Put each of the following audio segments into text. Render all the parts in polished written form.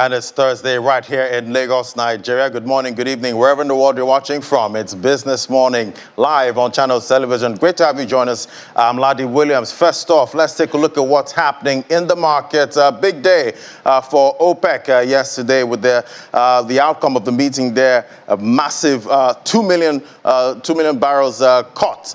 And it's Thursday right here in Lagos, Nigeria. Good morning, good evening, wherever in the world you're watching from. It's Business Morning live on Channels Television. Great to have you join us. I'm Ladi Williams. First off, let's take a look at what's happening in the market. A big day for OPEC yesterday with the outcome of the meeting there. A massive 2 million barrels cut.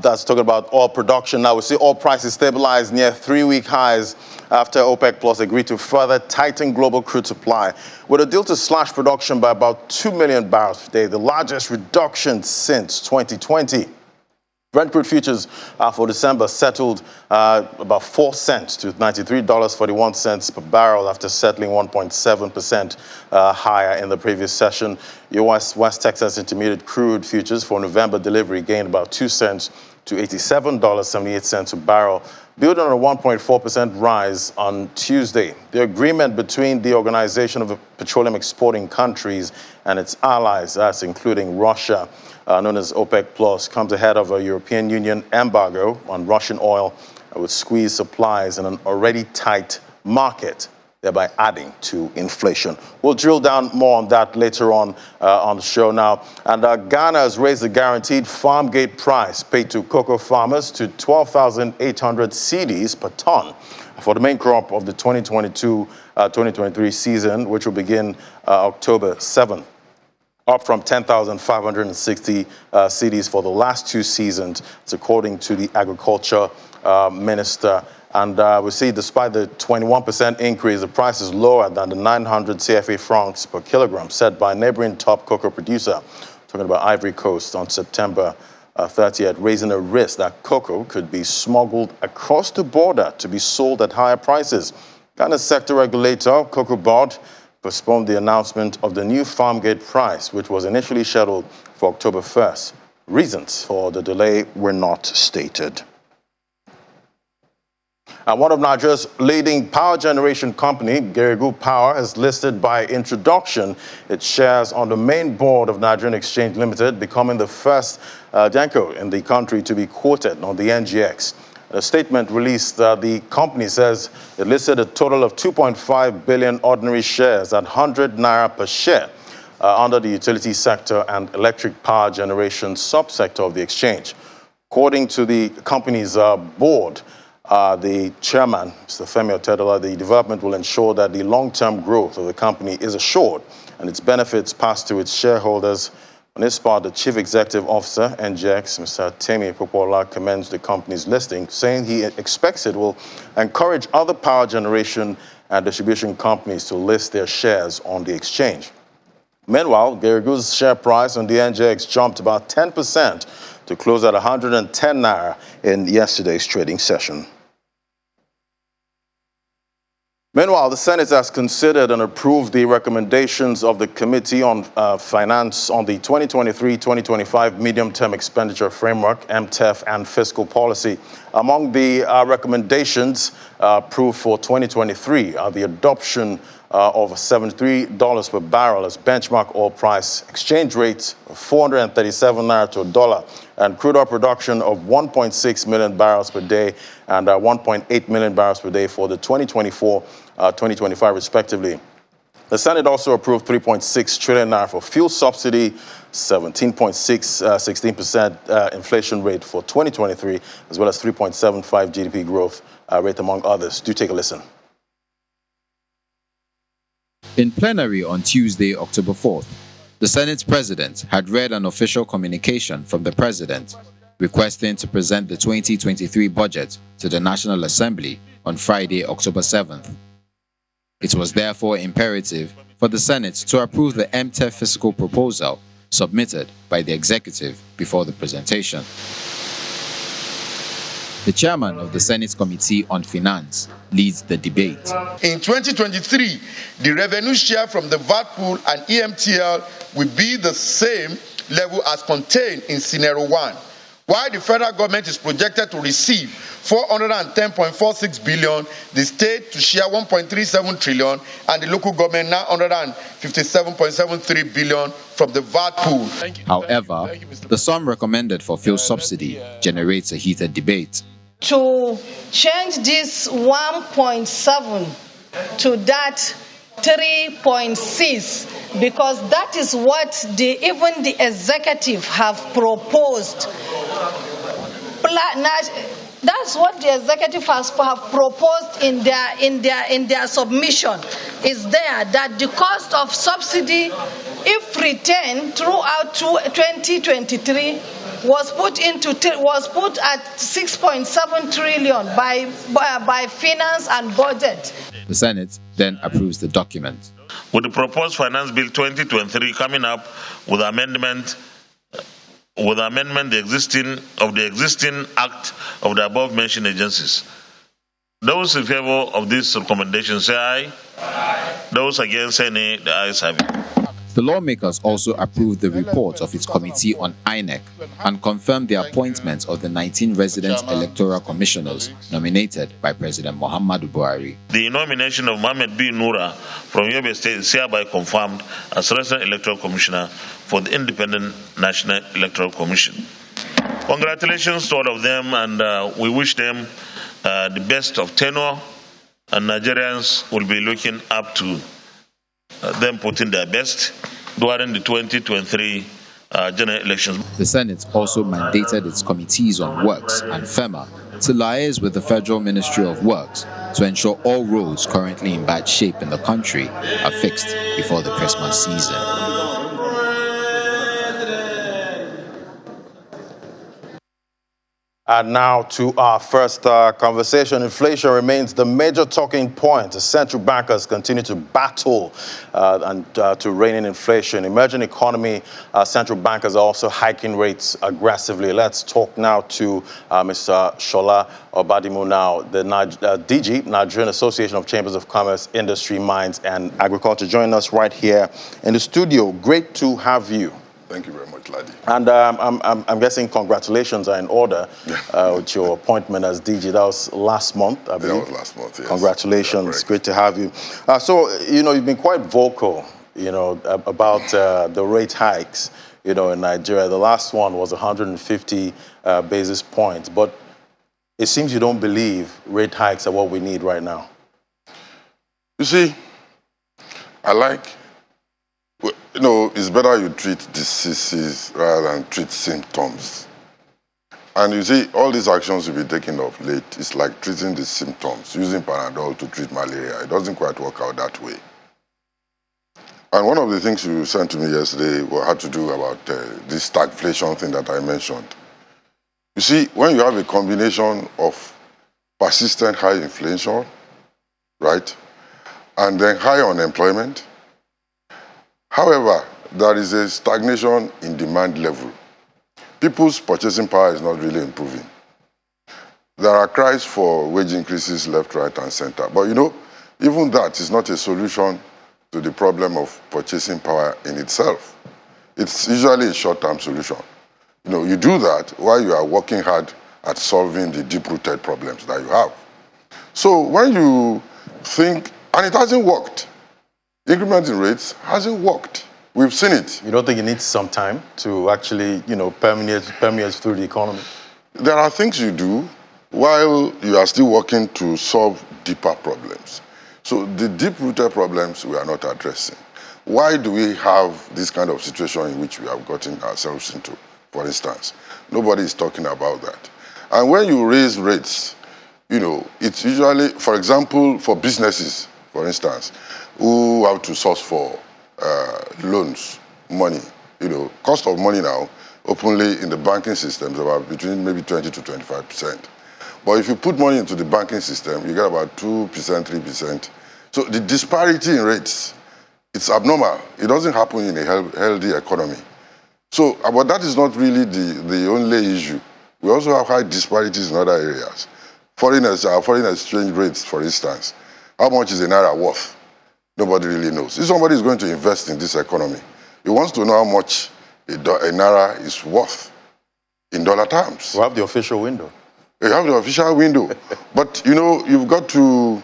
That's talking about oil production. Now we see oil prices stabilize near 3-week highs after OPEC Plus agreed to further tighten global crude supply with a deal to slash production by about 2 million barrels per day, the largest reduction since 2020. Brent crude futures for December settled about 4 cents to $93.41 per barrel after settling 1.7% higher in the previous session. US West Texas Intermediate crude futures for November delivery gained about 2 cents to $87.78 a barrel, building on a 1.4% rise on Tuesday. The agreement between the Organization of Petroleum Exporting Countries and its allies, that's including Russia, known as OPEC Plus, comes ahead of a European Union embargo on Russian oil with squeezed supplies in an already tight market, thereby adding to inflation. We'll drill down more on that later on the show now. And Ghana has raised the guaranteed farm gate price paid to cocoa farmers to 12,800 cedis per ton for the main crop of the 2022-2023 season, which will begin October 7th. Up from 10,560 cedis for the last 2 seasons, it's according to the agriculture minister. And we see despite the 21% increase, the price is lower than the 900 CFA francs per kilogram set by a neighboring top cocoa producer, talking about Ivory Coast, on September 30th, raising a risk that cocoa could be smuggled across the border to be sold at higher prices. Ghana's sector regulator, Cocoa Board, postponed the announcement of the new farm gate price, which was initially scheduled for October 1st. Reasons for the delay were not stated. And one of Nigeria's leading power generation company, Geregu Power, has listed by introduction its shares on the main board of Nigerian Exchange Limited, becoming the first Genco in the country to be quoted on the NGX. A statement released, the company says it listed a total of 2.5 billion ordinary shares at 100 naira per share under the utility sector and electric power generation subsector of the exchange. According to the company's board, the chairman, Mr. Femi Otedola, the development will ensure that the long-term growth of the company is assured and its benefits passed to its shareholders. On his part, the Chief Executive Officer, NGX, Mr. Temi Popola, commends the company's listing, saying he expects it will encourage other power generation and distribution companies to list their shares on the exchange. Meanwhile, Geregu's share price on the NGX jumped about 10% to close at 110 naira in yesterday's trading session. Meanwhile, the Senate has considered and approved the recommendations of the Committee on Finance on the 2023-2025 Medium-Term Expenditure Framework, MTEF, and Fiscal Policy. Among the recommendations approved for 2023 are the adoption of $73 per barrel as benchmark oil price, exchange rates of 437 naira to a dollar, and crude oil production of 1.6 million barrels per day and 1.8 million barrels per day for the 2024-2025 respectively. The Senate also approved 3.6 trillion naira for fuel subsidy, 16% inflation rate for 2023, as well as 3.75 GDP growth rate, among others. Do take a listen. In plenary on Tuesday, October 4th, the Senate President had read an official communication from the President requesting to present the 2023 budget to the National Assembly on Friday, October 7th. It was therefore imperative for the Senate to approve the MTEF fiscal proposal submitted by the Executive before the presentation. The chairman of the Senate Committee on Finance leads the debate. In 2023, the revenue share from the VAT pool and EMTL will be the same level as contained in Scenario 1, while the federal government is projected to receive 410.46 billion, the state to share 1.37 trillion, and the local government 957.73 billion from the VAT pool. However, the sum recommended for fuel subsidy generates a heated debate. To change this 1.7 to that 3.6, because that is what even the executive have proposed. That's what the executive have proposed in their submission. Is there that the cost of subsidy, if retained throughout 2023, was put at 6.7 trillion by finance and budget. The Senate then approves the document. With the proposed Finance Bill 2023 coming up with amendment the existing act of the above-mentioned agencies. Those in favor of this recommendation say aye. Aye. Those against say nay. The ayes have it. The lawmakers also approved the report of its committee on INEC and confirmed the appointment of the 19 resident electoral commissioners nominated by President Muhammadu Buhari. The nomination of Mohammed B. Noura from Yobe State is hereby confirmed as resident electoral commissioner for the Independent National Electoral Commission. Congratulations to all of them, and we wish them the best of tenure, and Nigerians will be looking up to them putting their best during the 2023 general elections. The Senate also mandated its committees on works and FEMA to liaise with the Federal Ministry of Works to ensure all roads currently in bad shape in the country are fixed before the Christmas season. And now to our first conversation. Inflation remains the major talking point as central bankers continue to battle to rein in inflation. Emerging economy central bankers are also hiking rates aggressively. Let's talk now to Mr. Shola Obadimu now, the DG, Nigerian Association of Chambers of Commerce, Industry, Mines and Agriculture, joining us right here in the studio. Great to have you. Thank you very much, Ladi. And I'm guessing congratulations are in order with your appointment as DG. That was last month, I believe. That was last month, yes. Congratulations. Great to have you. So, you've been quite vocal, about the rate hikes, in Nigeria. The last one was 150 basis points. But it seems you don't believe rate hikes are what we need right now. You see, it's better you treat diseases rather than treat symptoms. And you see, all these actions you've been taking of late is like treating the symptoms, using Panadol to treat malaria. It doesn't quite work out that way. And one of the things you sent to me yesterday had to do about this stagflation thing that I mentioned. You see, when you have a combination of persistent high inflation, right, and then high unemployment, however, there is a stagnation in demand level. People's purchasing power is not really improving. There are cries for wage increases left, right, and center. But even that is not a solution to the problem of purchasing power in itself. It's usually a short-term solution. You do that while you are working hard at solving the deep-rooted problems that you have. So when you think, and it hasn't worked, increment in rates hasn't worked. We've seen it. You don't think it needs some time to actually, permeate through the economy? There are things you do while you are still working to solve deeper problems. So the deep-rooted problems we are not addressing. Why do we have this kind of situation in which we have gotten ourselves into, for instance? Nobody is talking about that. And when you raise rates, it's usually, for example, for businesses, for instance, who have to source for loans, money. Cost of money now, openly in the banking system, is about between maybe 20 to 25%. But if you put money into the banking system, you get about 2%, 3%. So the disparity in rates, it's abnormal. It doesn't happen in a healthy economy. So, but that is not really the only issue. We also have high disparities in other areas. Foreign exchange rates, for instance. How much is a naira worth? Nobody really knows. If somebody is going to invest in this economy, he wants to know how much a naira is worth in dollar terms. We have the official window. You have the official window. But, you've got to...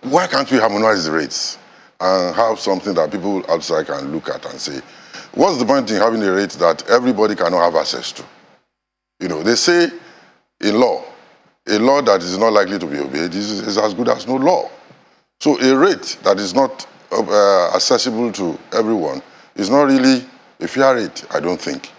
Why can't we harmonize the rates and have something that people outside can look at and say, what's the point in having a rate that everybody cannot have access to? They say in law, a law that is not likely to be obeyed is as good as no law. So a rate that is not accessible to everyone is not really a fair rate, I don't think.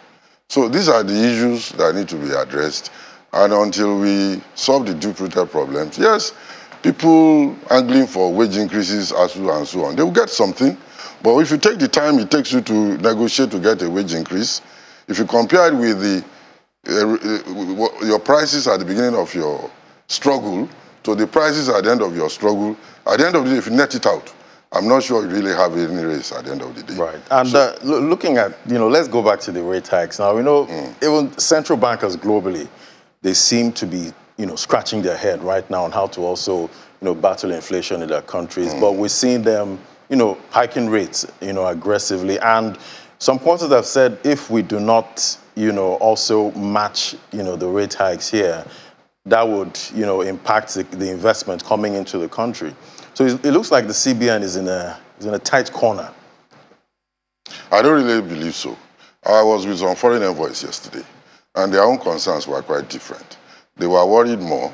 So these are the issues that need to be addressed. And until we solve the deep-rooted problems, yes, people angling for wage increases and so on, they will get something. But if you take the time it takes you to negotiate to get a wage increase, if you compare it with your prices at the beginning of your struggle to the prices at the end of your struggle, at the end of the day, if you net it out, I'm not sure you really have any race at the end of the day. Right. And looking at, let's go back to the rate hikes. Now, even central bankers globally, they seem to be, scratching their head right now on how to also, battle inflation in their countries. But we're seeing them, hiking rates, aggressively. And some quarters have said if we do not, also match, the rate hikes here, that would, impact the investment coming into the country. So it looks like the CBN is in a tight corner. I don't really believe so. I was with some foreign envoys yesterday, and their own concerns were quite different. They were worried more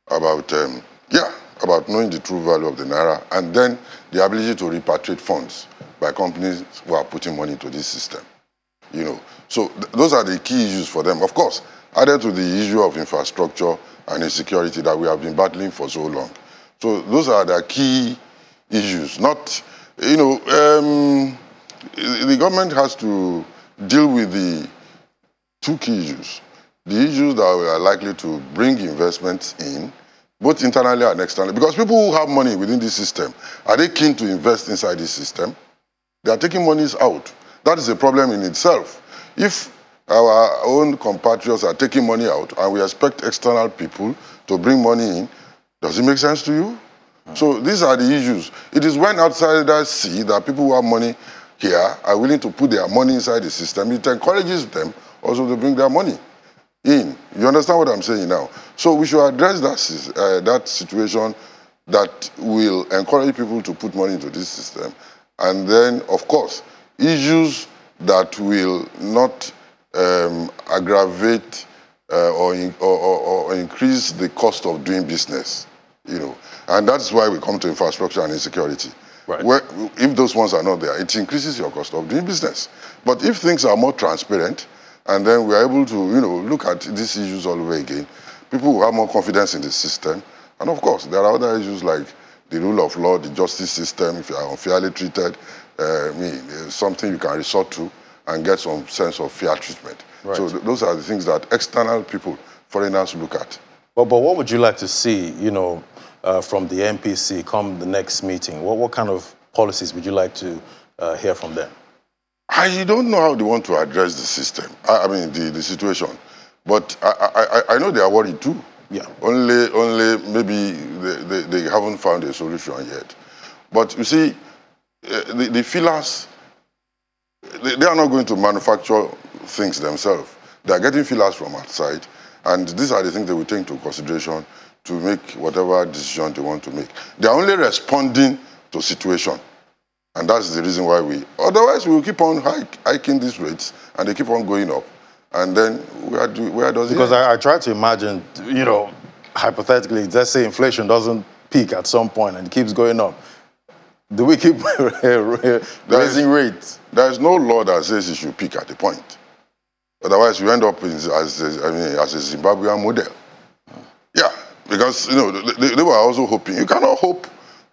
about, about knowing the true value of the naira, and then the ability to repatriate funds by companies who are putting money into this system. So those are the key issues for them. Of course, added to the issue of infrastructure and insecurity that we have been battling for so long. So those are the key issues. Not, the government has to deal with the two key issues. The issues that are likely to bring investments in, both internally and externally. Because people who have money within this system, are they keen to invest inside this system? They are taking monies out. That is a problem in itself. If our own compatriots are taking money out and we expect external people to bring money in, does it make sense to you? So these are the issues. It is when outsiders see that people who have money here are willing to put their money inside the system, it encourages them also to bring their money in. You understand what I'm saying now? So we should address that situation that will encourage people to put money into this system. And then, of course, issues that will not aggravate or increase the cost of doing business, And that's why we come to infrastructure and insecurity. Right. Where, if those ones are not there, it increases your cost of doing business. But if things are more transparent, and then we are able to, look at these issues all over again, people will have more confidence in the system. And of course, there are other issues like the rule of law, the justice system, if you are unfairly treated, something you can resort to and get some sense of fair treatment. Right. So those are the things that external people, foreigners, look at. But what would you like to see, from the MPC come the next meeting? What kind of policies would you like to hear from them? I don't know how they want to address the system, the situation. But I know they are worried too. Yeah. Only maybe they haven't found a solution yet. But you see, the fillers, they are not going to manufacture things themselves. They are getting fillers from outside, and these are the things they will take into consideration to make whatever decision they want to make. They are only responding to situation. And that's the reason why otherwise we will keep on hiking these rates, and they keep on going up. And then where does it Because end? I try to imagine, hypothetically, let's say inflation doesn't peak at some point and it keeps going up. Do we keep raising rates? There is no law that says it should peak at a point. Otherwise, you end up as a Zimbabwean model. Yeah, because they were also hoping. You cannot hope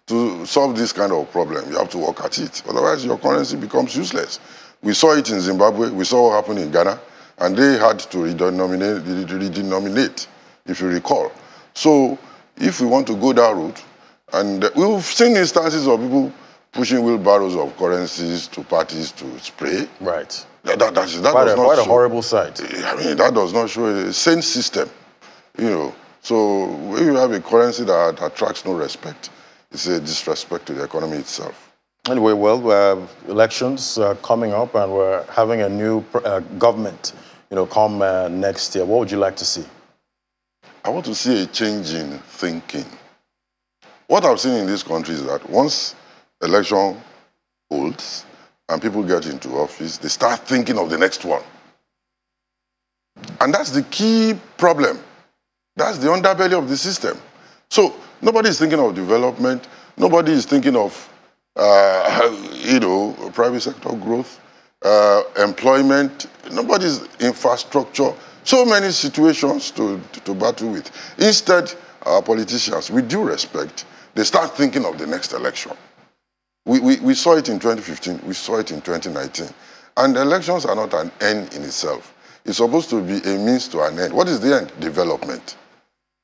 to solve this kind of problem. You have to work at it. Otherwise, your currency becomes useless. We saw it in Zimbabwe. We saw what happened in Ghana. And they had to redenominate, if you recall. So if we want to go that route, and we've seen instances of people pushing wheelbarrows of currencies to parties to spray. Right. That does not Quite a show, horrible sight. that does not show a sane system. So if you have a currency that attracts no respect, it's a disrespect to the economy itself. Anyway, well, we have elections coming up, and we're having a new government, come next year. What would you like to see? I want to see a change in thinking. What I've seen in this country is that once election holds and people get into office, they start thinking of the next one. And that's the key problem. That's the underbelly of the system. So nobody is thinking of development. Nobody is thinking of, private sector growth, employment. Nobody's infrastructure. So many situations to battle with. Instead, our politicians, with due respect, they start thinking of the next election. We saw it in 2015, we saw it in 2019. And elections are not an end in itself. It's supposed to be a means to an end. What is the end? Development.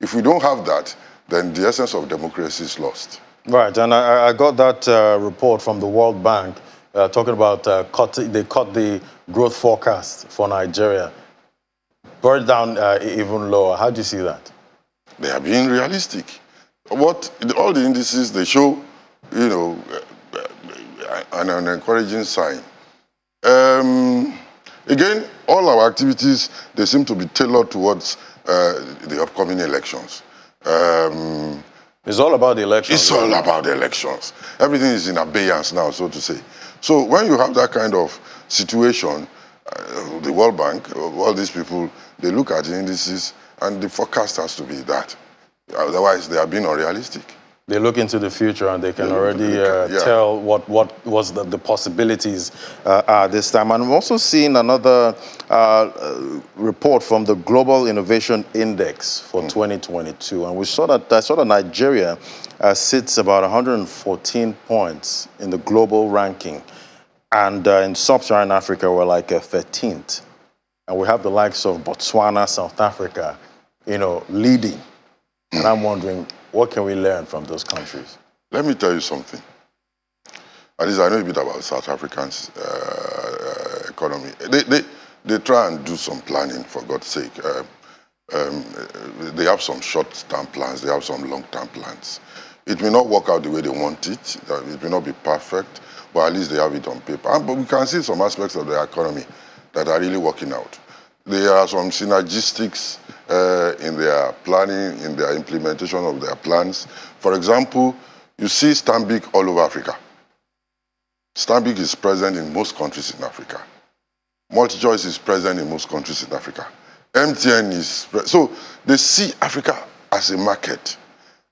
If we don't have that, then the essence of democracy is lost. Right, and I got that report from the World Bank talking about they cut the growth forecast for Nigeria, brought it down even lower. How do you see that? They are being realistic. All the indices, they show, an encouraging sign. Again, all our activities, they seem to be tailored towards the upcoming elections. It's all about the elections. It's all about the elections. Everything is in abeyance now, so to say. So when you have that kind of situation, the World Bank, all these people, they look at the indices and the forecast has to be that. Otherwise, they are being unrealistic. They look into the future and they can already tell what was the possibilities this time. And I'm also seeing another report from the Global Innovation Index for 2022. And I saw that Nigeria sits about 114 points in the global ranking. And in sub-Saharan Africa, we're like 13th. And we have the likes of Botswana, South Africa, leading. And I'm wondering, what can we learn from those countries? Let me tell you something. At least I know a bit about South Africa's economy. They try and do some planning, for God's sake. They have some short-term plans. They have some long-term plans. It may not work out the way they want it. It may not be perfect, but at least they have it on paper. But we can see some aspects of the economy that are really working out. There are some synergistics in their planning, in their implementation of their plans. For example, you see Stanbic all over Africa. Stanbic is present in most countries in Africa. MultiChoice is present in most countries in Africa. MTN is so they see Africa as a market.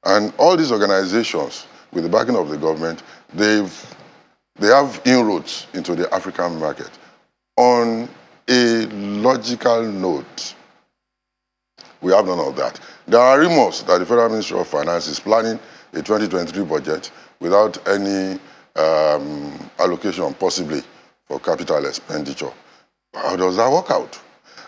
And all these organizations, with the backing of the government, they have inroads into the African market on a logical note. We have none of that. There are rumors that the Federal Ministry of Finance is planning a 2023 budget without any allocation, possibly, for capital expenditure. How does that work out?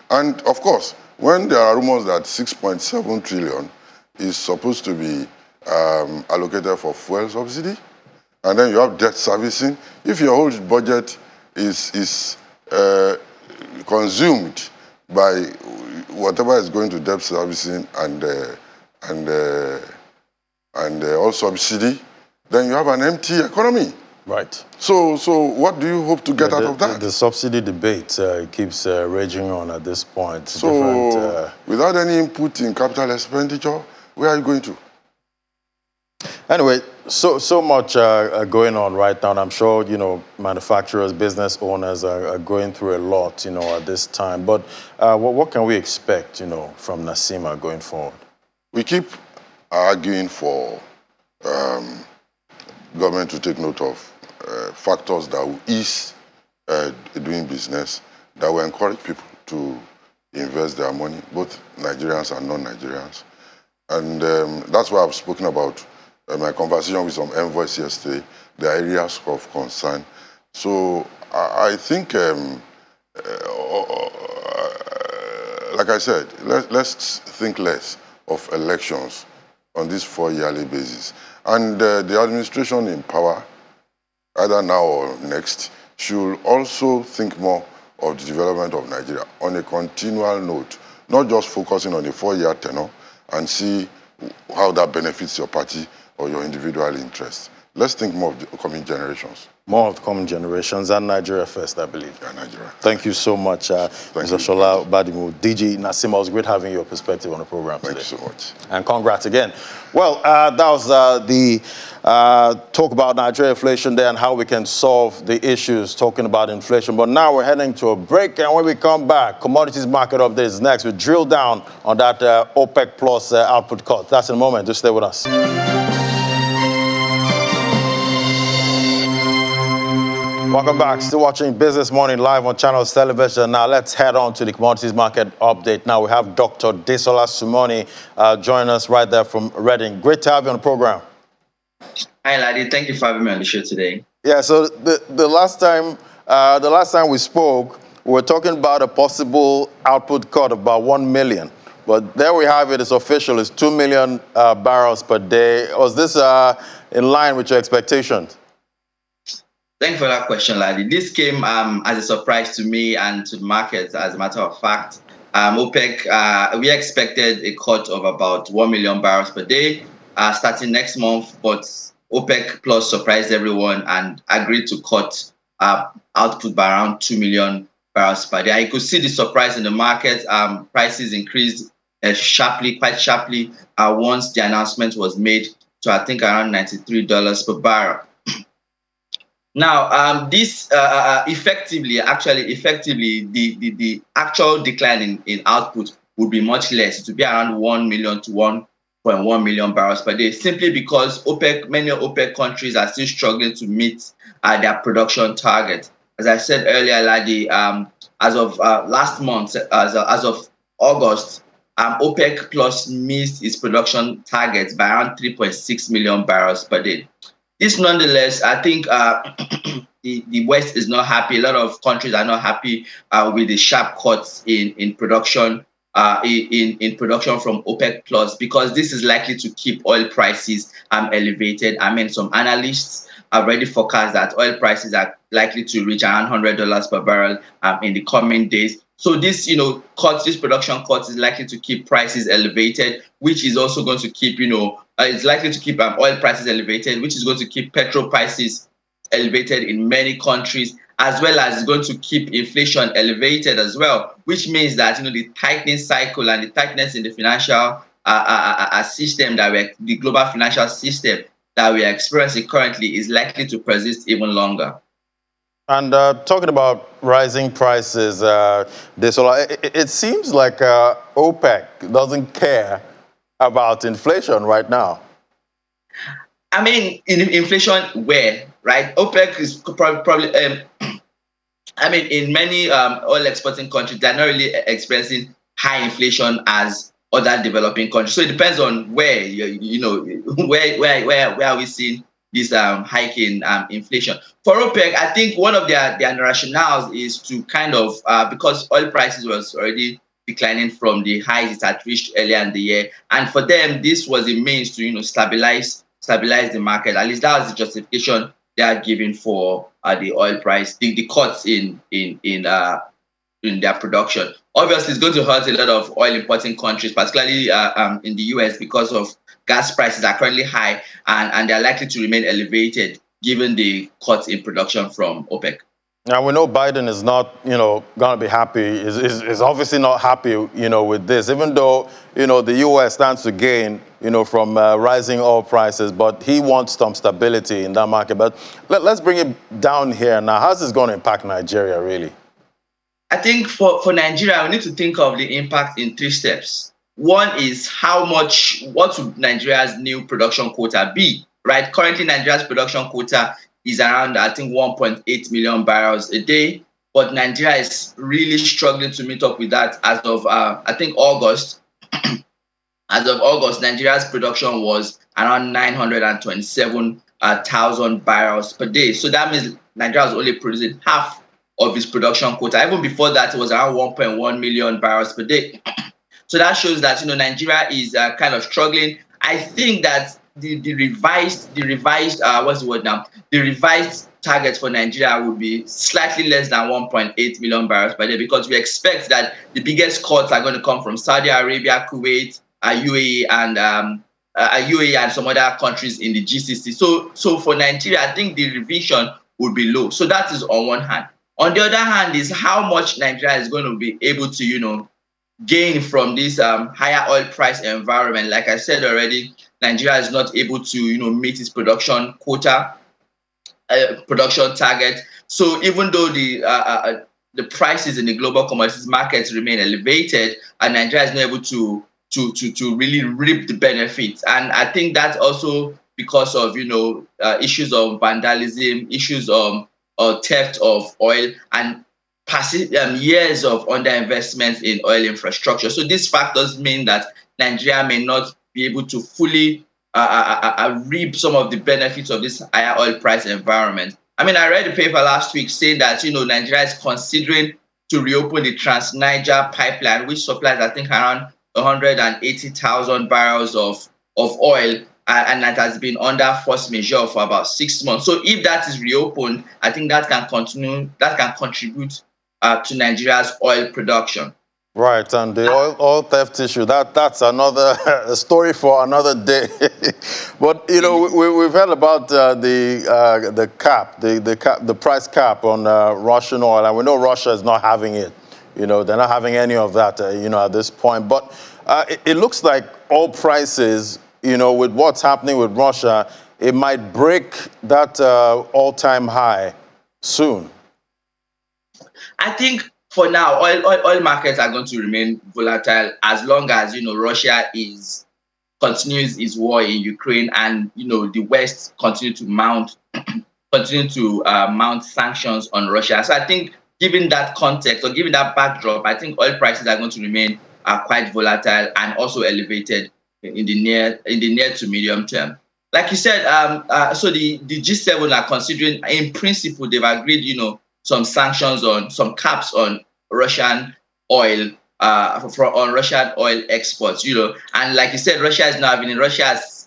And of course, when there are rumors that 6.7 trillion is supposed to be allocated for fuel subsidy, and then you have debt servicing, if your whole budget is consumed by whatever is going to debt servicing and all subsidy, then you have an empty economy. Right. So what do you hope to get out of that? The subsidy debate keeps raging on at this point. So without any input in capital expenditure, where are you going to? Anyway, so much going on right now. And I'm sure, manufacturers, business owners are going through a lot, at this time. But what can we expect, from NASIMA going forward? We keep arguing for government to take note of factors that will ease doing business, that will encourage people to invest their money, both Nigerians and non-Nigerians. And that's why I've spoken about my conversation with some envoys yesterday, the areas of concern. So I think, like I said, let's think less of elections on this 4-yearly basis. And the administration in power, either now or next, should also think more of the development of Nigeria on a continual note, not just focusing on a 4-year tenure and see how that benefits your party or your individual interests. Let's think more of the coming generations. More of the coming generations and Nigeria first, I believe. Yeah, Nigeria. Thank you so much, Mr. Shola Badimu. DG NASIMA, it was great having your perspective on the program today. Thank you so much. And congrats again. Well, that was the talk about Nigeria inflation there and how we can solve the issues talking about inflation. But now we're heading to a break, and when we come back, commodities market update is next. We drill down on that OPEC plus output cut. That's in a moment. Just stay with us. Welcome back. Still watching Business Morning live on Channels Television. Now let's head on to the commodities market update. Now we have Dr. Desola Sumoni joining us right there from Reading. Great to have you on the program. Hi, Ladi. Thank you for having me on the show today. Yeah. So the last time we spoke, we were talking about a possible output cut of about 1 million. But there we have it. It's official. It's 2 million barrels per day. Was this in line with your expectations? Thank you for that question, Ladi. This came as a surprise to me and to the markets, as a matter of fact. OPEC, we expected a cut of about 1 million barrels per day starting next month, but OPEC Plus surprised everyone and agreed to cut output by around 2 million barrels per day. And you could see the surprise in the market. Prices increased quite sharply, once the announcement was made to, I think, around $93 per barrel. Now, this effectively, the actual decline in output would be much less. It would be around 1 million to 1.1 million barrels per day, simply because many OPEC countries are still struggling to meet their production target. As I said earlier, Ladi, as of last month, as of August, OPEC Plus missed its production targets by around 3.6 million barrels per day. This, nonetheless, I think the West is not happy. A lot of countries are not happy with the sharp cuts in production in production from OPEC Plus, because this is likely to keep oil prices elevated. I mean, some analysts have already forecast that oil prices are likely to reach around $100 per barrel in the coming days. So this, this production cuts is likely to keep prices elevated, which is also going to keep, it's likely to keep oil prices elevated, which is going to keep petrol prices elevated in many countries, as well as it's going to keep inflation elevated as well, which means that, the tightening cycle and the tightness in the financial system the global financial system that we are experiencing currently is likely to persist even longer. And talking about rising prices, it seems like OPEC doesn't care about inflation right now. I mean, in inflation where, right? OPEC is probably, in many oil exporting countries, they're not really experiencing high inflation as other developing countries. So it depends on where, where are we seeing this hike in inflation. For OPEC, I think one of their rationales is to kind of, because oil prices was already declining from the highs it had reached earlier in the year, and for them, this was a means to, stabilize the market. At least that was the justification they are giving for the oil price, the cuts in their production. Obviously, it's going to hurt a lot of oil importing countries, particularly in the US, because of gas prices are currently high and they're likely to remain elevated given the cuts in production from OPEC. Now, we know Biden is not, going to be happy, is obviously not happy, with this, even though, the U.S. stands to gain, from rising oil prices, but he wants some stability in that market. But let's bring it down here now. How's this going to impact Nigeria, really? I think for Nigeria, we need to think of the impact in 3 steps. One is what would Nigeria's new production quota be, right? Currently, Nigeria's production quota is around, I think, 1.8 million barrels a day. But Nigeria is really struggling to meet up with that as of, I think, August. As of August, Nigeria's production was around 927,000 barrels per day. So that means Nigeria was only producing half of its production quota. Even before that, it was around 1.1 million barrels per day. So that shows that, Nigeria is kind of struggling. I think that the revised target for Nigeria would be slightly less than 1.8 million barrels per day, because we expect that the biggest cuts are going to come from Saudi Arabia, Kuwait, UAE, and some other countries in the GCC. So for Nigeria, I think the revision would be low. So that is on one hand. On the other hand is how much Nigeria is going to be able to, gain from this higher oil price environment. Like I said already, Nigeria is not able to, meet its production quota, production target. So even though the prices in the global commodities markets remain elevated, and Nigeria is not able to really reap the benefits. And I think that's also because of issues of vandalism, issues of or theft of oil and years of underinvestment in oil infrastructure. So these factors mean that Nigeria may not be able to fully reap some of the benefits of this higher oil price environment. I mean, I read a paper last week saying that, Nigeria is considering to reopen the Trans-Niger pipeline, which supplies, I think, around 180,000 barrels of oil, and that has been under force majeure for about 6 months. So if that is reopened, I think that can contribute to Nigeria's oil production. Right, and the oil theft issue, that's another story for another day. But, we've heard about the cap, the price cap on Russian oil, and we know Russia is not having it. They're not having any of that, at this point. But it looks like oil prices, with what's happening with Russia, it might break that all-time high soon. I think for now, oil markets are going to remain volatile as long as Russia continues its war in Ukraine, and the West continue to mount sanctions on Russia. So I think, given that context or given that backdrop, I think oil prices are going to remain quite volatile and also elevated in the near to medium term. Like you said, so the G7 are considering, in principle, they've agreed, some sanctions on some caps on Russian oil, on Russian oil exports, and like you said, Russia has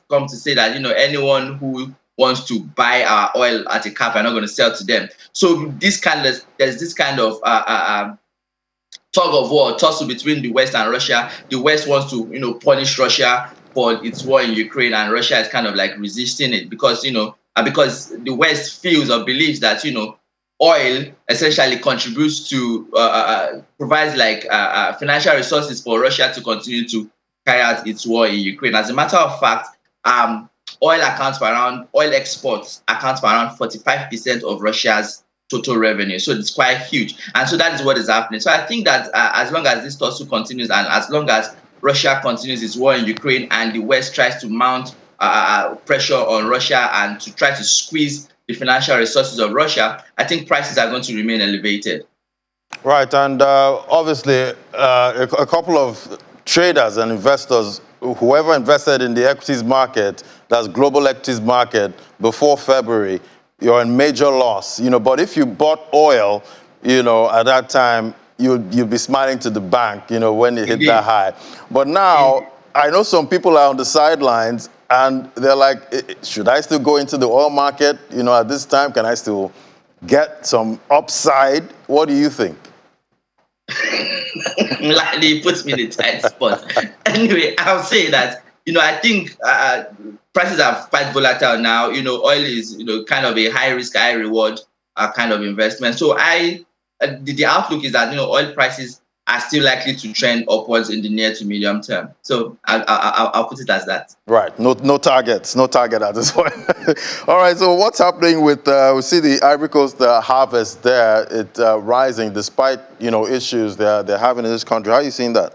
come to say that, anyone who wants to buy our oil at a cap are not going to sell to them. So there's this kind of tug of war, tussle between the West and Russia. The West wants to, punish Russia for its war in Ukraine, and Russia is kind of like resisting it because, because the West feels or believes that, oil essentially contributes to provides financial resources for Russia to continue to carry out its war in Ukraine. As a matter of fact, oil exports account for around 45% of Russia's total revenue. So it's quite huge. And so that is what is happening. So I think that as long as this tussle continues and as long as Russia continues its war in Ukraine and the West tries to mount pressure on Russia and to try to squeeze the financial resources of Russia, I think prices are going to remain elevated. Right, and obviously a couple of traders and investors, whoever invested in the equities market, that's global equities market, before February, you're in major loss. But if you bought oil, at that time, you'd be smiling to the bank, when it hit that high. But now, I know some people are on the sidelines and they're like, should I still go into the oil market? At this time, can I still get some upside? What do you think? It puts me in a tight spot. Anyway, I'll say that, I think prices are quite volatile now. Oil is, kind of a high risk, high reward kind of investment. So the outlook is that, oil prices are still likely to trend upwards in the near to medium term. So I'll put it as that. Right. No target at this point. All right. So what's happening with, we see the Ivory Coast harvest there, it rising despite, issues they're having in this country. How are you seeing that?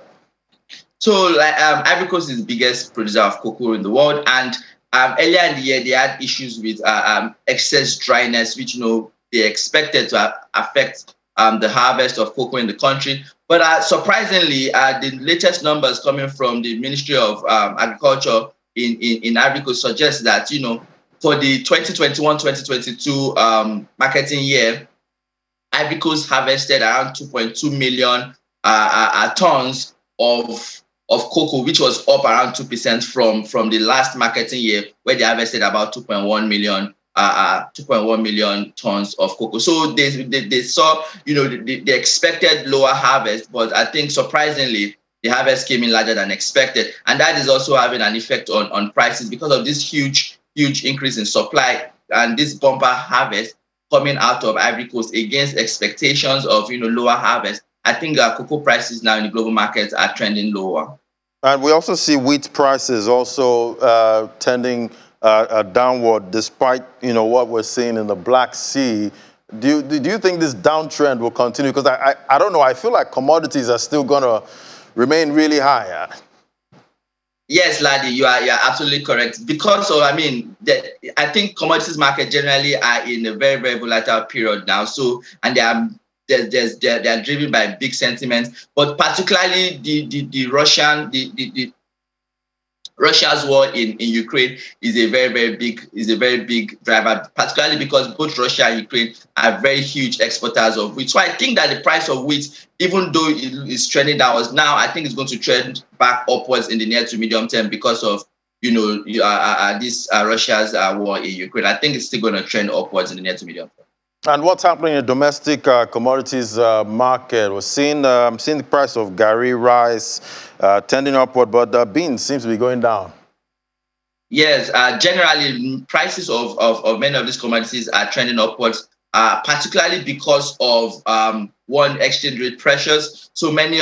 So Ivory Coast is the biggest producer of cocoa in the world. And earlier in the year, they had issues with excess dryness, which, they expected to affect the harvest of cocoa in the country. But surprisingly, the latest numbers coming from the Ministry of Agriculture in Ivory Coast suggest that, for the 2021-2022 marketing year, Ivory Coast harvested around 2.2 million tons of cocoa, which was up around 2% from the last marketing year, where they harvested about 2.1 million tons of cocoa. So they saw, they expected lower harvest, but I think surprisingly, the harvest came in larger than expected. And that is also having an effect on prices because of this huge increase in supply and this bumper harvest coming out of Ivory Coast against expectations of, lower harvest. I think cocoa prices now in the global markets are trending lower. And we also see wheat prices also tending downward, despite what we're seeing in the Black Sea. Do you think this downtrend will continue? Because I don't know. I feel like commodities are still going to remain really high. Yes, Ladi, you are absolutely correct. Because of, I think commodities market generally are in a very, very volatile period now. So, and they are driven by big sentiment, but particularly the Russia's war in Ukraine is a very big driver, particularly because both Russia and Ukraine are very huge exporters of wheat. So I think that the price of wheat, even though it is trending downwards now, I think it's going to trend back upwards in the near to medium term because of this Russia's war in Ukraine. I think it's still going to trend upwards in the near to medium term. And what's happening in the domestic commodities market? We're seeing the price of Gary rice tending upward, but beans seems to be going down. Yes, generally prices of many of these commodities are trending upwards, particularly because of one, exchange rate pressures. So many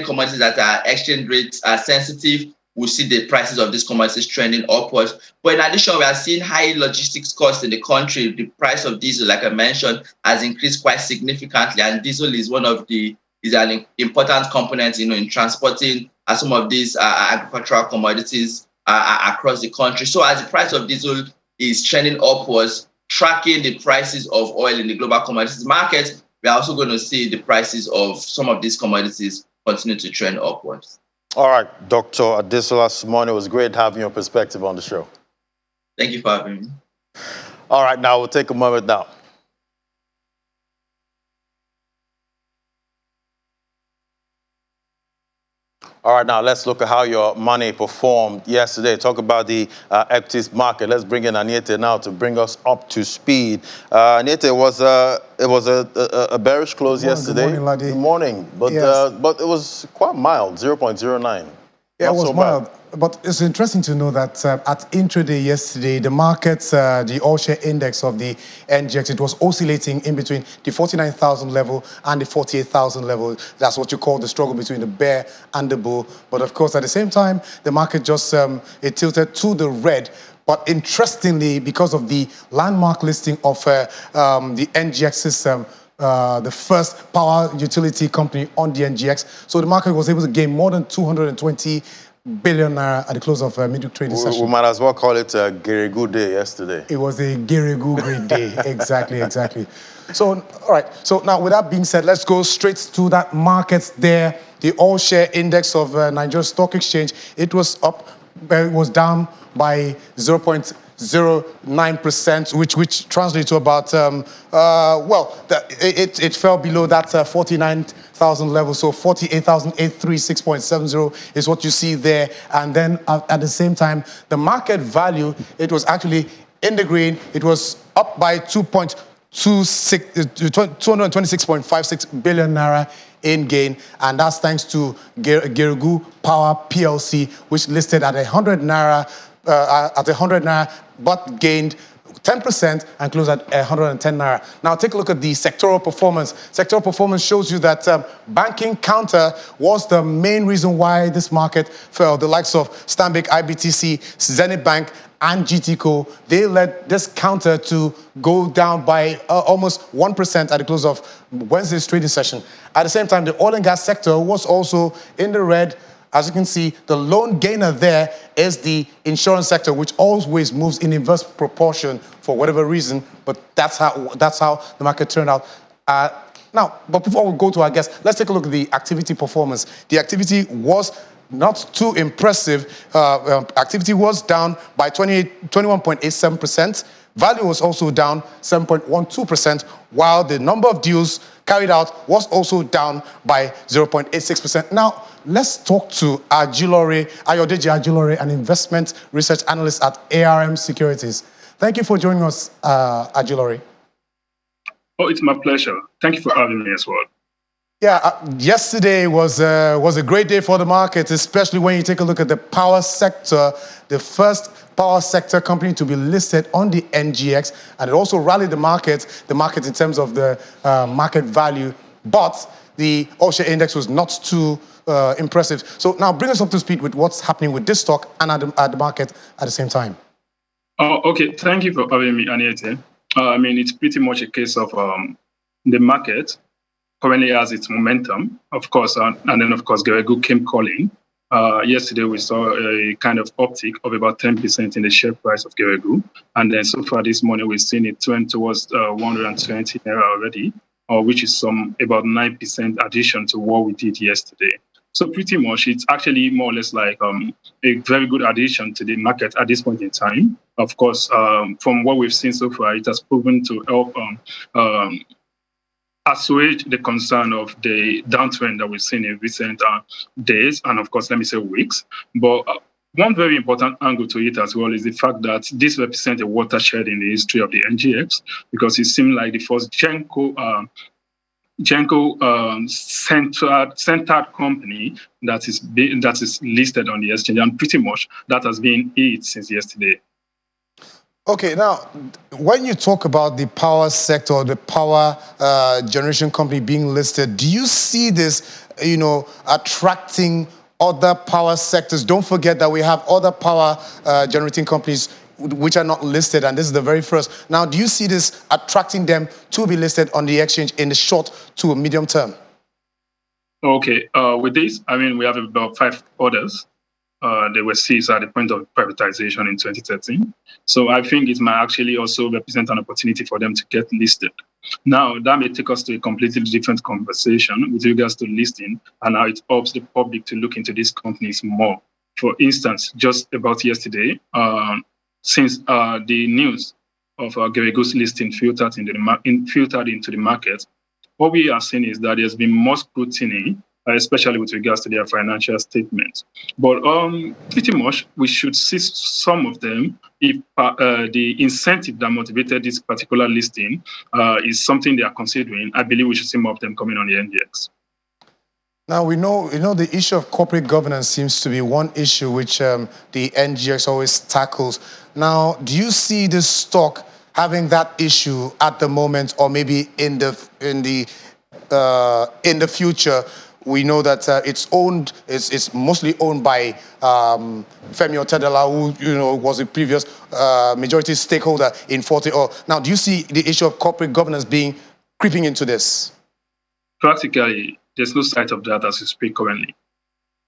commodities that are exchange rate sensitive, we see the prices of these commodities trending upwards. But in addition, we are seeing high logistics costs in the country. The price of diesel, like I mentioned, has increased quite significantly, and diesel is an important component, in transporting some of these agricultural commodities across the country. So as the price of diesel is trending upwards, tracking the prices of oil in the global commodities market, we are also going to see the prices of some of these commodities continue to trend upwards. All right, Dr. Adesola Sumoni, it was great having your perspective on the show. Thank you for having me. All right, now we'll take a moment now. All right, now let's look at how your money performed yesterday. Talk about the equities market. Let's bring in Anyete now to bring us up to speed. Anyete, it was a bearish close yesterday. Good morning, Ladi. Good morning, but Yes. But it was quite mild, 0.09. Yeah, Not it was so mild. bad. But it's interesting to know that at intraday yesterday, the markets, the all-share index of the NGX, it was oscillating in between the 49,000 level and the 48,000 level. That's what you call the struggle between the bear and the bull. But of course, at the same time, the market just it tilted to the red. But interestingly, because of the landmark listing of the NGX system, the first power utility company on the NGX, so the market was able to gain more than 220 billion naira at the close of midweek trading session. We might as well call it a Geregu day yesterday. It was a Geregu great day. Exactly. So, all right. So now, with that being said, let's go straight to that market there. The all-share index of Nigeria Stock Exchange, it was up, it was down by 0.09%, which translates to about, it fell below that 49,000 level, so 48,836.70 is what you see there. And then at the same time, the market value, it was actually in the green. It was up by 226.56 billion naira in gain, and that's thanks to Geregu Power PLC, which listed at 100 naira, but gained 10% and closed at 110 naira. Now take a look at the sectoral performance. Sectoral performance shows you that banking counter was the main reason why this market fell. The likes of Stanbic IBTC, Zenith Bank, and GTCO, they led this counter to go down by almost 1% at the close of Wednesday's trading session. At the same time, the oil and gas sector was also in the red. As you can see, the lone gainer there is the insurance sector, which always moves in inverse proportion for whatever reason, but that's how the market turned out. Now, but before we go to our guests, let's take a look at the activity performance. The activity was not too impressive. Activity was down by 21.87%. Value was also down 7.12%, while the number of deals carried out was also down by 0.86%. Now, let's talk to Ayodeji Ajilore, an investment research analyst at ARM Securities. Thank you for joining us, Ajilore. Oh, it's my pleasure. Thank you for having me as well. Yeah, yesterday was a great day for the market, especially when you take a look at the power sector, the first power sector company to be listed on the NGX, and it also rallied the market in terms of the market value, but the all-share index was not too impressive. So now bring us up to speed with what's happening with this stock and at the market at the same time. Oh, okay. Thank you for having me, Anyete. It's pretty much a case of the market currently has its momentum, of course, and then, of course, Geregu came calling. Yesterday, we saw a kind of uptick of about 10% in the share price of Geregu. And then so far this morning, we've seen it trend towards 120 naira already, which is about 9% addition to what we did yesterday. So pretty much, it's actually more or less like a very good addition to the market at this point in time. Of course, from what we've seen so far, it has proven to help assuage the concern of the downtrend that we've seen in recent days, and of course, let me say weeks. But one very important angle to it as well is the fact that this represents a watershed in the history of the NGX, because it seemed like the first Genco centered company that is listed on the exchange, and pretty much that has been it since yesterday. Okay, now, when you talk about the power sector, or the power generation company being listed, do you see this, attracting other power sectors? Don't forget that we have other power generating companies which are not listed, and this is the very first. Now, do you see this attracting them to be listed on the exchange in the short to medium term? Okay, with this, we have about 5 orders. They were seized at the point of privatization in 2013. So I think it might actually also represent an opportunity for them to get listed. Now, that may take us to a completely different conversation with regards to listing and how it helps the public to look into these companies more. For instance, just about yesterday, since the news of Geregu's listing filtered into the market, what we are seeing is that there's been more scrutiny, especially with regards to their financial statements. But pretty much, we should see some of them if the incentive that motivated this particular listing is something they are considering. I believe we should see more of them coming on the NGX. Now, we know the issue of corporate governance seems to be one issue which the NGX always tackles. Now, do you see this stock having that issue at the moment, or maybe in the future? We know that it's mostly owned by Femi Otedela, who was a previous majority stakeholder in Forte Oil. Now, do you see the issue of corporate governance creeping into this? Practically, there's no sight of that as we speak currently.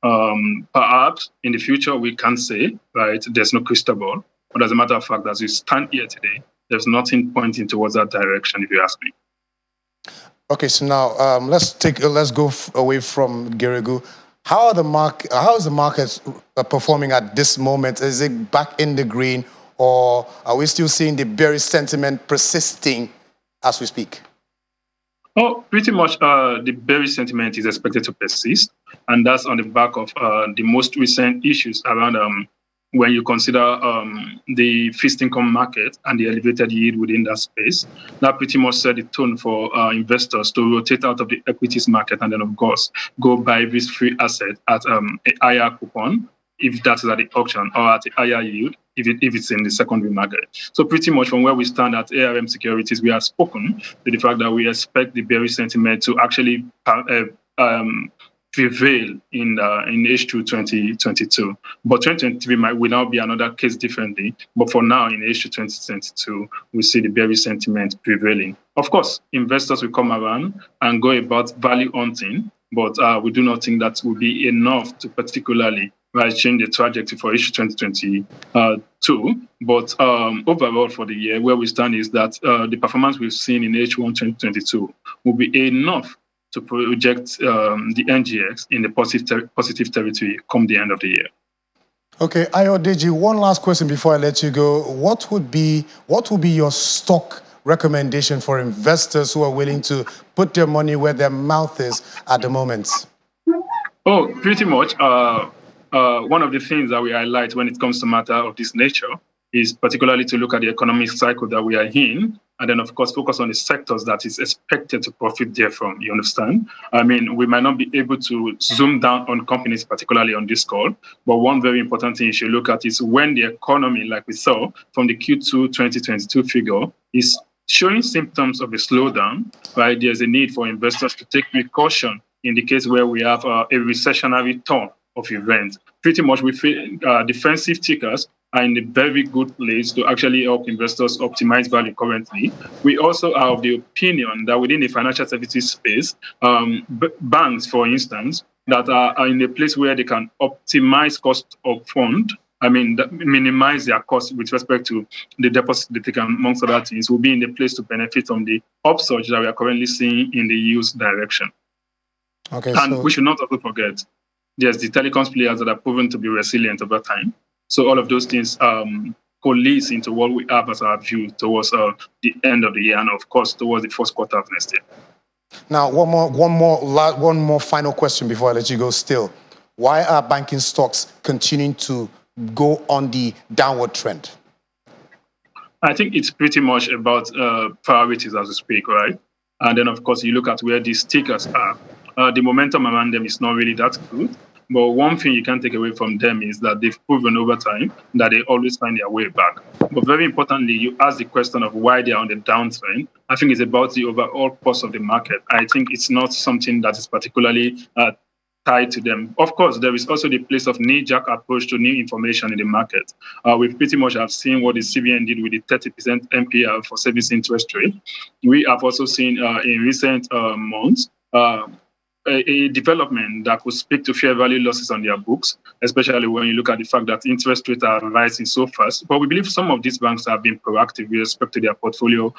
Perhaps in the future we can't say, right? There's no crystal ball. But as a matter of fact, as we stand here today, there's nothing pointing towards that direction, if you ask me. Okay, so now let's go away from Geregu. How is the market performing at this moment? Is it back in the green, or are we still seeing the bearish sentiment persisting as we speak? Oh, pretty much the bearish sentiment is expected to persist, and that's on the back of the most recent issues around when you consider the fixed income market and the elevated yield within that space. That pretty much set the tone for investors to rotate out of the equities market and then, of course, go buy risk-free asset at a higher coupon, if that is at the auction, or at a higher yield, if it's in the secondary market. So pretty much from where we stand at ARM Securities, we have spoken to the fact that we expect the bearish sentiment to actually prevail in H2 2022. But 2023 will now be another case differently. But for now, in H2 2022, we see the bearish sentiment prevailing. Of course, investors will come around and go about value hunting, but we do not think that will be enough to particularly change the trajectory for H2 2022. But overall for the year, where we stand is that the performance we've seen in H1 2022 will be enough to project the NGX in the positive territory come the end of the year. Okay, Ayodeji, one last question before I let you go. What would be your stock recommendation for investors who are willing to put their money where their mouth is at the moment? Oh, pretty much. One of the things that we highlight when it comes to matter of this nature is particularly to look at the economic cycle that we are in, and then, of course, focus on the sectors that is expected to profit therefrom, you understand? We might not be able to zoom down on companies, particularly on this call, but one very important thing you should look at is when the economy, like we saw from the Q2 2022 figure, is showing symptoms of a slowdown, right? There's a need for investors to take precaution in the case where we have a recessionary turn of events. Pretty much we feel defensive tickers are in a very good place to actually help investors optimize value currently. We also are of the opinion that within the financial services space, banks, for instance, that are in a place where they can optimize cost of fund. Minimize their cost with respect to the deposit they take, amongst other things, will be in the place to benefit from the upsurge that we are currently seeing in the yields direction. Okay, and so we should not also forget, there's the telecoms players that are proven to be resilient over time. So all of those things coalesce into what we have as our view towards the end of the year, and of course towards the first quarter of next year. now one more final question before I let you go. Still, why are banking stocks continuing to go on the downward trend? I think it's pretty much about priorities as we speak, right? And then, of course, you look at where these stickers are. The momentum around them is not really that good. But one thing you can't take away from them is that they've proven over time that they always find their way back. But very importantly, you ask the question of why they are on the downtrend. I think it's about the overall course of the market. I think it's not something that is particularly tied to them. Of course, there is also the place of knee-jerk approach to new information in the market. We pretty much have seen what the CBN did with the 30% MPR for service interest rate. We have also seen in recent months a development that could speak to fair value losses on their books, especially when you look at the fact that interest rates are rising so fast. But we believe some of these banks have been proactive with respect to their portfolio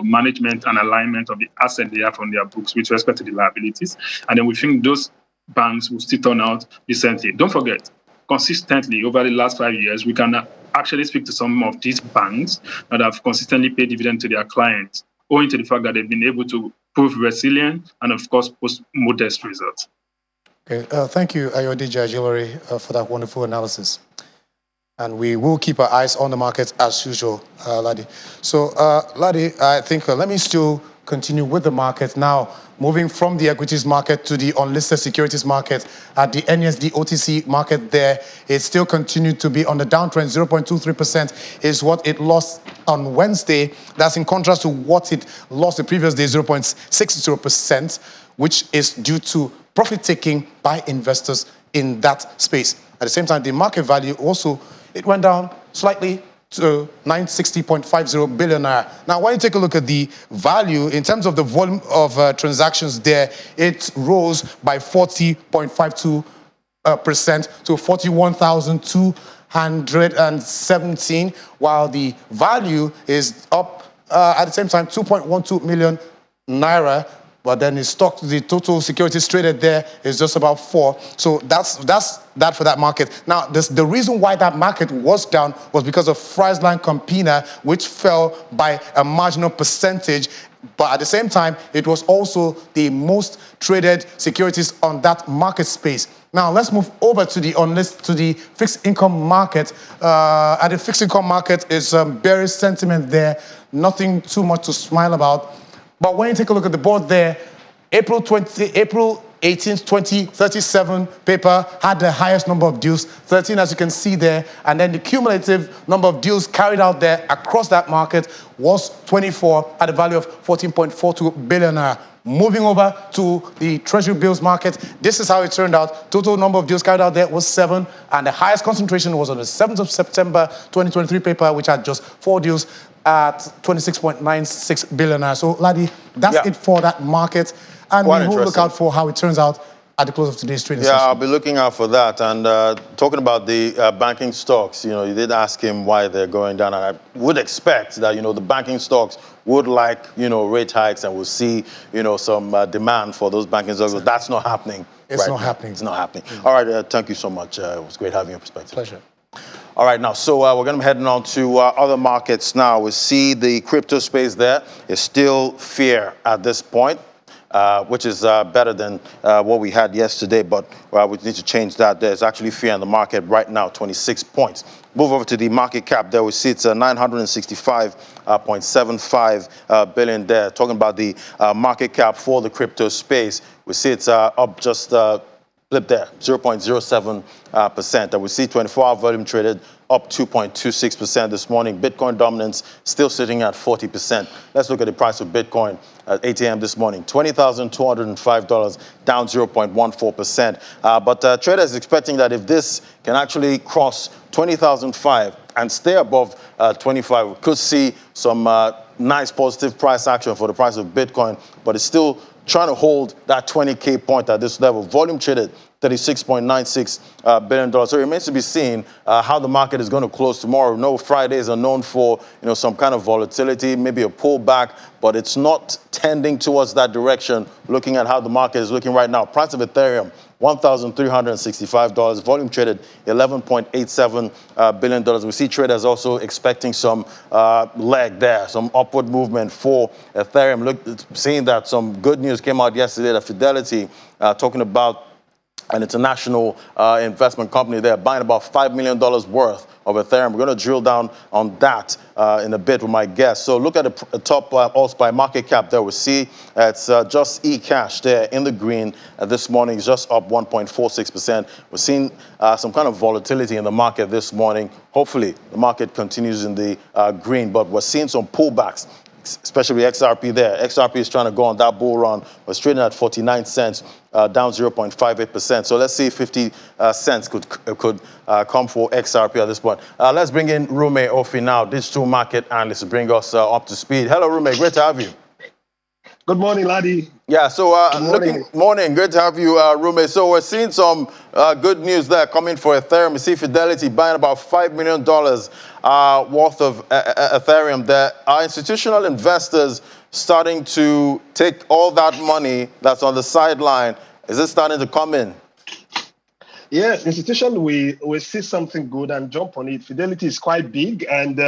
management and alignment of the asset they have on their books with respect to the liabilities. And then we think those banks will still turn out decently. Don't forget, consistently over the last 5 years, we can actually speak to some of these banks that have consistently paid dividend to their clients, owing to the fact that they've been able to prove resilient and, of course, post modest results. Okay, thank you, Ayodeji Ajilore, for that wonderful analysis. And we will keep our eyes on the market as usual, Ladi. So, Ladi, I think let me still continue with the market now, moving from the equities market to the unlisted securities market. At the NSD OTC market there, it still continued to be on the downtrend. 0.23% is what it lost on Wednesday. That's in contrast to what it lost the previous day, 0.60%, which is due to profit taking by investors in that space. At the same time, the market value also, it went down slightly to 960.50 billion naira. Now, when you take a look at the value, in terms of the volume of transactions there, it rose by 40.52% to 41,217, while the value is up at the same time 2.12 million naira. But then the total securities traded there is just about 4. So that's that for that market. Now, the reason why that market was down was because of Friesland Campina, which fell by a marginal percentage. But at the same time, it was also the most traded securities on that market space. Now, let's move over to the fixed income market. At the fixed income market, is bearish sentiment there. Nothing too much to smile about. But when you take a look at the board there, April 18th, 2037 paper had the highest number of deals, 13 as you can see there. And then the cumulative number of deals carried out there across that market was 24 at a value of 14.42 billion naira. Moving over to the Treasury bills market, this is how it turned out. Total number of deals carried out there was 7, and the highest concentration was on the 7th of September 2023 paper, which had just 4 deals at 26.96 billion naira. So, Ladi, that's it for that market. And we will look out for how it turns out at the close of today's trading session. I'll be looking out for that. And talking about the banking stocks, you did ask him why they're going down. And I would expect that, the banking stocks would like, rate hikes, and we'll see, some demand for those banking stocks. But that's not happening. It's not happening. It's not happening. All right, thank you so much. It was great having your perspective. Pleasure. All right, now, so we're going to be heading on to other markets now. We see the crypto space there is still fear at this point, which is better than what we had yesterday, but we need to change that. There's actually fear in the market right now, 26 points. Move over to the market cap there. We see it's 965.75 billion there. Talking about the market cap for the crypto space, we see it's up just flip there, 0.07%. We see 24-hour volume traded up 2.26% this morning. Bitcoin dominance still sitting at 40%. Let's look at the price of Bitcoin at 8 a.m. this morning. $20,205, down 0.14%. But traders expecting that if this can actually cross 20,005 and stay above 25, we could see some nice positive price action for the price of Bitcoin, but it's still trying to hold that 20K point at this level. Volume traded $36.96 billion. So it remains to be seen how the market is going to close tomorrow. No, Fridays are known for some kind of volatility, maybe a pullback, but it's not tending towards that direction. Looking at how the market is looking right now, price of Ethereum $1,365. Volume traded $11.87 billion. We see traders also expecting some leg there, some upward movement for Ethereum. Look, seeing that some good news came out yesterday that Fidelity talking about an international investment company there buying about $5 million worth of Ethereum. We're going to drill down on that in a bit with my guest. So look at the top AllSpy market cap there. We see it's just eCash there in the green this morning. It's just up 1.46%. We're seeing some kind of volatility in the market this morning. Hopefully, the market continues in the green, but we're seeing some pullbacks, especially XRP there. XRP is trying to go on that bull run. We're trading at 49 cents, down 0.58%. So let's see if 50 cents could come for XRP at this point. Let's bring in Rume Ofi now, digital market analyst, to bring us up to speed. Hello, Rume. Great to have you. Good morning, Laddie. Yeah, so morning. Good to have you, Rume. So we're seeing some good news there coming for Ethereum. We see Fidelity buying about $5 million worth of Ethereum there. Are institutional investors starting to take all that money that's on the sideline? Is it starting to come in? Yes, institution, we see something good and jump on it. Fidelity is quite big, and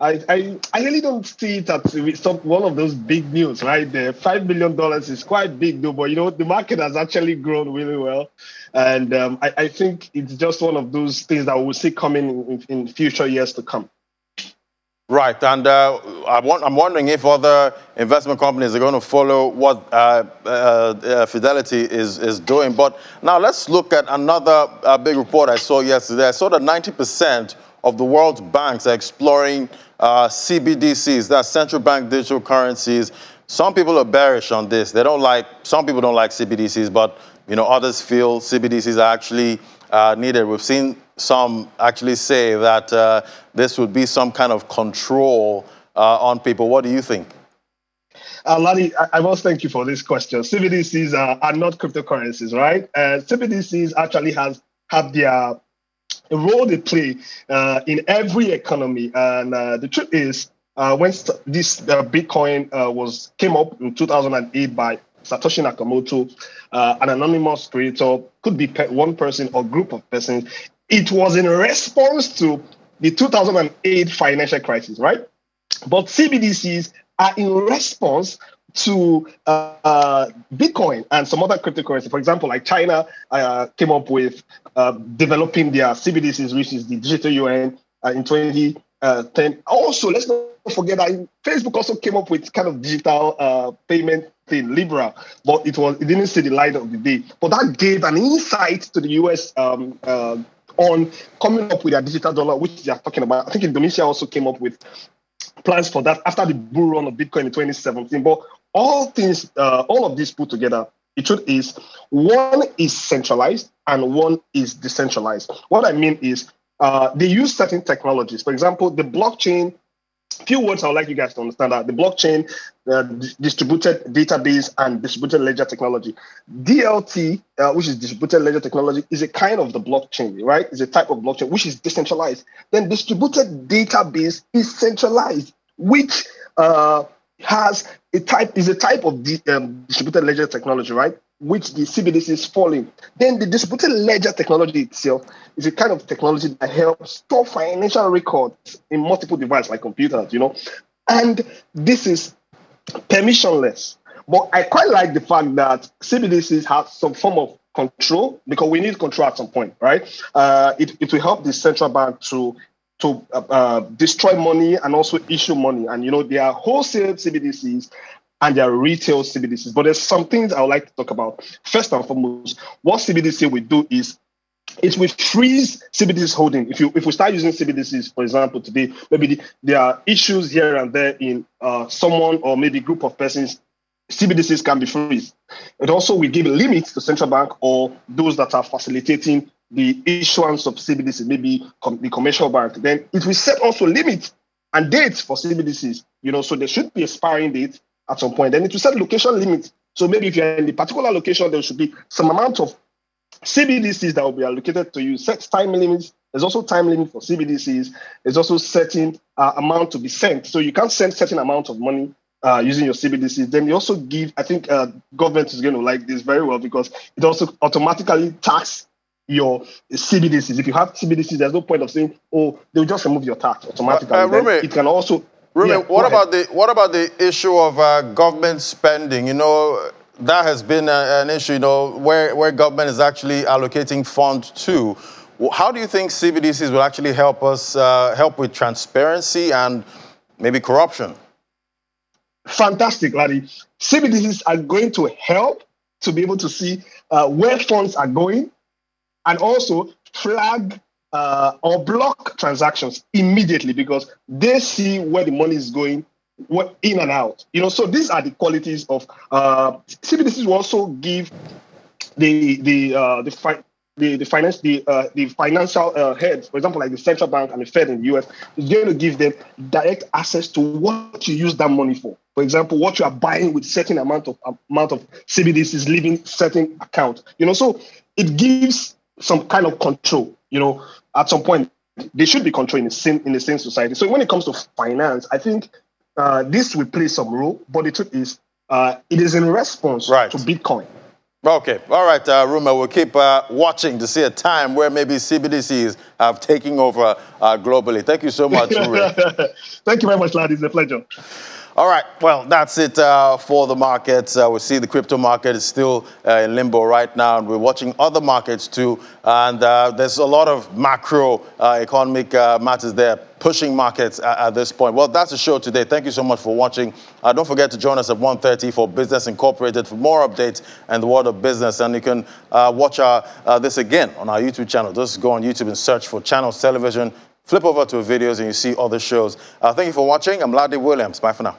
I really don't see it as one of those big news, right? The $5 million is quite big, though, but the market has actually grown really well. And I think it's just one of those things that we'll see coming in future years to come. Right, and I'm wondering if other investment companies are going to follow what Fidelity is doing. But now let's look at another big report I saw yesterday. I saw that 90% of the world's banks are exploring CBDCs, that's central bank digital currencies. Some people are bearish on this. Some people don't like CBDCs, but others feel CBDCs are actually needed. We've seen some actually say that this would be some kind of control on people. What do you think? Lani, I must thank you for this question. CBDCs are not cryptocurrencies, right? CBDCs actually have their role they play in every economy. And the truth is, when this Bitcoin came up in 2008 by Satoshi Nakamoto, an anonymous creator, could be one person or group of persons, it was in response to the 2008 financial crisis, right? But CBDCs are in response to Bitcoin and some other cryptocurrency. For example, like China came up with developing their CBDCs, which is the digital yuan, in 2010. Also, let's not forget that Facebook also came up with kind of digital payment thing, Libra, but it didn't see the light of the day. But that gave an insight to the US on coming up with a digital dollar, which they are talking about. I think Indonesia also came up with plans for that after the bull run of Bitcoin in 2017. But all of this put together, the truth is, one is centralized and one is decentralized. What I mean is they use certain technologies. For example, the blockchain, few words I would like you guys to understand that the blockchain, distributed database and distributed ledger technology. DLT, which is distributed ledger technology, is a kind of the blockchain, right? It's a type of blockchain which is decentralized. Then distributed database is centralized, which is a type of distributed ledger technology, right? Which the CBDCs fall in. Then the distributed ledger technology itself is a kind of technology that helps store financial records in multiple devices like computers, and this is permissionless. But I quite like the fact that CBDCs have some form of control, because we need control at some point, right? It will help the central bank to destroy money and also issue money. And, there are wholesale CBDCs and there are retail CBDCs. But there's some things I would like to talk about. First and foremost, what CBDC will do is it will freeze CBDCs holding. If we start using CBDCs, for example, today, maybe there are issues here and there in someone or maybe group of persons, CBDCs can be freezed. It also will give limits to central bank or those that are facilitating the issuance of CBDCs, maybe the commercial bank. Then it will set also limits and dates for CBDCs, so there should be expiring date at some point. Then it will set location limits So maybe if you're in the particular location, there should be some amount of CBDCs that will be allocated to you. Set time limits. There's also time limit for CBDCs. There's also certain amount to be sent. So you can't send certain amount of money using your CBDCs. Then you also give, I think government is going to like this very well because it also automatically tax your CBDCs. If you have CBDCs, there's no point of saying, oh, they'll just remove your tax automatically. Rumi, it can also... Rumi, Yeah, what about the issue of government spending? You know, that has been an issue, you know, where government is actually allocating funds to. How do you think CBDCs will actually help us, help with transparency and maybe corruption? Fantastic, Larry. CBDCs are going to help to be able to see where funds are going and also flag or block transactions immediately because they see where the money is going in and out. You know, so these are the qualities of CBDCs will also give the financial heads, for example, like the central bank and the Fed in the US, is going to give them direct access to what you use that money for. For example, what you are buying with certain amount of CBDCs leaving certain account. You know, so it gives some kind of control. You know, at some point they should be controlled in the same society. So when it comes to finance, I think this will play some role. But the truth is, it is in response to Bitcoin. Okay. All right, Ruma, we'll keep watching to see a time where maybe CBDCs have taken over globally. Thank you so much, Ruma. Thank you very much, lad. It's a pleasure. All right. Well, that's it for the markets. We see the crypto market is still in limbo right now, and we're watching other markets too. And there's a lot of macro economic matters there pushing markets at this point. Well, that's the show today. Thank you so much for watching. Don't forget to join us at 1:30 for Business Incorporated for more updates and the world of business. And you can watch this again on our YouTube channel. Just go on YouTube and search for Channels Television. Flip over to videos and you see other shows. Thank you for watching. I'm Ladi Williams. Bye for now.